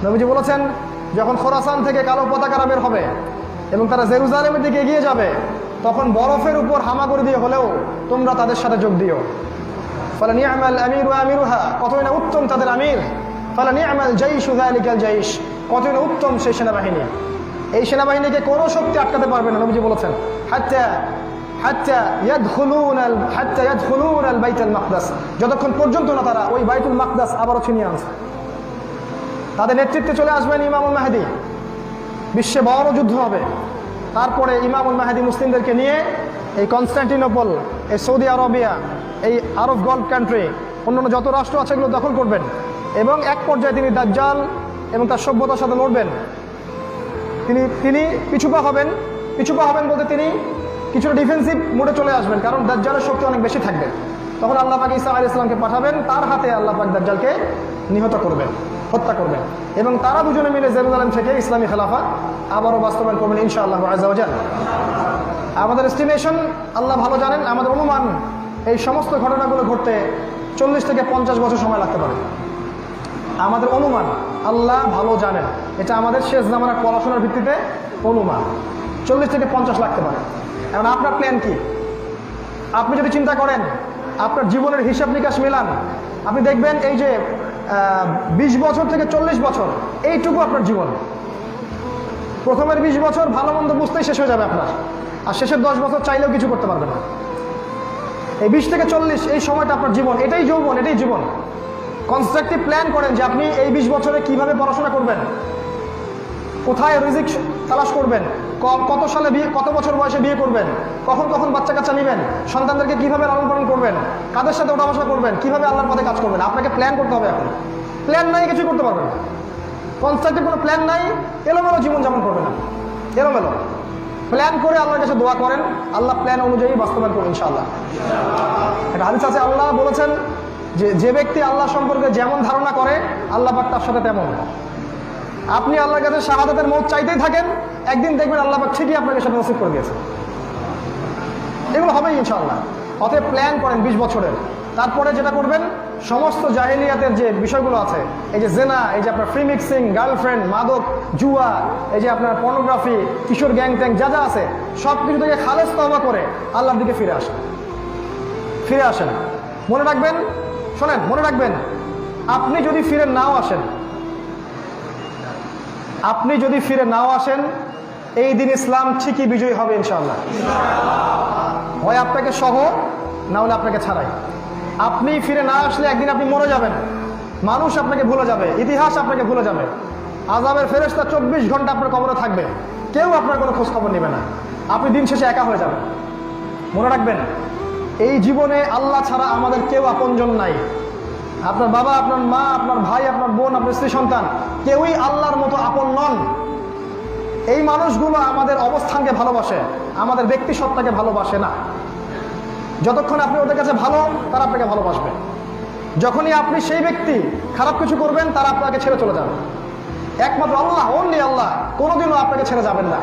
নবীজি বলেছেন, যখন খোরাসান থেকে কালো পতাকারা বের হবে এবং তারা জেরুজালেমের দিকে এগিয়ে যাবে, তখন বরফের উপর হামাগুড়ি দিয়ে হলেও তোমরা তাদের সাথে যোগ দিও। ফালা নি'মাল আমিরু আমিরুহা, কতই না উত্তম তাদের আমির। ফালা নি'মাল জাইশু যালিকাল জাইশ, কতই না উত্তম সেই সেনাবাহিনী। এই সেনাবাহিনীকে কোনো শক্তি আটকাতে পারবে না। নবীজি বলেছেন, হাত্তা ইয়াদখুলুনা আল বাইতুল মাকদাস, যতক্ষণ পর্যন্ত না তারা ওই বাইতুল মাকদাস আবারও ছিনিয়ে আনছে। তাদের নেতৃত্বে চলে আসবেন ইমামুল মাহদী, বিশ্বে বড় যুদ্ধ হবে। তারপরে ইমামুল মাহদী মুসলিমদেরকে নিয়ে এই কনস্টান্টিনোপল, এই সৌদি আরবিয়া, এই আরব গল্ফ কান্ট্রি, অন্যান্য যত রাষ্ট্র আছে এগুলো দখল করবেন এবং এক পর্যায়ে তিনি দাজ্জাল এবং তার সভ্যতার সাথে লড়বেন। তিনি পিছুপা হবেন বলতে তিনি কিছুটা ডিফেন্সিভ মোডে চলে আসবেন, কারণ দাজ্জালের শক্তি অনেক বেশি থাকবে। তখন আল্লাহ পাক ঈসা আলাইহিস সালামকে পাঠাবেন, তার হাতে আল্লাহ পাক দাজ্জালকে হত্যা করবেন এবং তারা দুজনে মিলে জেরুজালেম থেকে ইসলামী খেলাফা আবারও বাস্তবায়ন করবেন ইনশাআল্লাহ আযজা ওয়া জাল্লা। আমাদের এস্টিমেশন, আল্লাহ ভালো জানেন, আমাদের অনুমান এই সমস্ত ঘটনাগুলো ঘটতে 40 থেকে 50 বছর সময় লাগতে পারে। আমাদের অনুমান, আল্লাহ ভালো জানেন, এটা আমাদের শেষ জামানার পড়াশোনার ভিত্তিতে অনুমান 40 থেকে 50 লাগতে পারে। এখন আপনার প্ল্যান কি? আপনি যদি চিন্তা করেন, আপনার জীবনের হিসাব নিকাশ মিলান, আপনি দেখবেন এই যে 20 বছর থেকে 40 বছর এইটুকু আপনার জীবন। প্রথমের 20 বছর ভালো মন্দ বুঝতেই শেষ হয়ে যাবে আপনার, আর শেষের 10 বছর চাইলেও কিছু করতে পারবেন না। এই 20 থেকে 40 এই সময়টা আপনার জীবন, এটাই যৌবন, এটাই জীবন। কনস্ট্রাকটিভ প্ল্যান করেন যে আপনি এই 20 বছরে কিভাবে পড়াশোনা করবেন, কোথায় রিজিক তালাশ করবেন, কত সালে বিয়ে, কত বছর বয়সে বিয়ে করবেন, কখন বাচ্চা কাচ্চা নেবেন, সন্তানদেরকে কিভাবে লালন পালন করবেন, কাদের সাথে ওঠা বসা করবেন, কিভাবে আল্লাহর পথে কাজ করবেন। আপনাকে প্ল্যান করতে হবে। এখন প্ল্যান নাই, কিছু করতে পারবেন না। কনস্ট্রাকটিভ কোনো প্ল্যান নাই, এলোমেলো জীবনযাপন করবেন না, এলোমেলো। প্ল্যান করে আল্লাহর কাছে দোয়া করেন, আল্লাহ প্ল্যান অনুযায়ী বাস্তবায়ন করবেন ইনশাআল্লাহ। এটা হাদিস আছে, আল্লাহ বলেছেন যে ব্যক্তি আল্লাহ সম্পর্কে যেমন ধারণা করে আল্লাহ পাক তার সাথে তেমন। আপনি আল্লাহর কাছে শাহাদাতের মওত চাইতেই থাকেন, একদিন দেখবেন আল্লাহ পাক ঠিকই আপনাকে সাথে নসিব করে দিয়েছে। এগুলো হবেই ইনশাআল্লাহ। অতএব প্ল্যান করেন 20 বছরের। তারপরে যেটা করবেন, সমস্ত জাহেলিয়াতের যে বিষয়গুলো আছে, এই যে জেনা, এই যে আপনার ফ্রি মিক্সিং, গার্লফ্রেন্ড, মাদক, জুয়া, এই যে আপনার পর্নোগ্রাফি, কিশোর গ্যাং ট্যাং যা যা আছে, সব কিছু থেকে খালেস তওবা করে আল্লাহর দিকে ফিরে আসেন। মনে রাখবেন, শোনেন, মনে রাখবেন, আপনি যদি ফিরে নাও আসেন, এই দিন ইসলাম ঠিকই বিজয়ী হবে ইনশাআল্লাহ। হয় আপনাকে সহ, না হলে আপনাকে ছাড়াই। আপনি ফিরে না আসলে একদিন আপনি মরে যাবেন, মানুষ আপনাকে ভুলে যাবে, ইতিহাস আপনাকে ভুলে যাবে। আযাবের ফেরেশতা 24 ঘন্টা আপনার কবরে থাকবে, কেউ আপনার কোনো খোঁজ খবর নেবে না। আপনি দিন শেষে একা হয়ে যাবেন। মনে রাখবেন, এই জীবনে আল্লাহ ছাড়া আমাদের কেউ আপনজন নাই। আপনার বাবা, আপনার মা, আপনার ভাই, আপনার বোন, আপনার স্ত্রী সন্তান, কেউই আল্লাহর মতো আপন নন। এই মানুষগুলো আমাদের অবস্থানকে ভালোবাসে, আমাদের ব্যক্তি সত্তাকে ভালোবাসে না। যতক্ষণ আপনি ওদের কাছে ভালো, তারা আপনাকে ভালোবাসবে। যখনই আপনি সেই ব্যক্তি খারাপ কিছু করবেন, তারা আপনাকে ছেড়ে চলে যাবে। একমাত্র আল্লাহ, অনলি আল্লাহ কোনোদিনও আপনাকে ছেড়ে যাবেন না।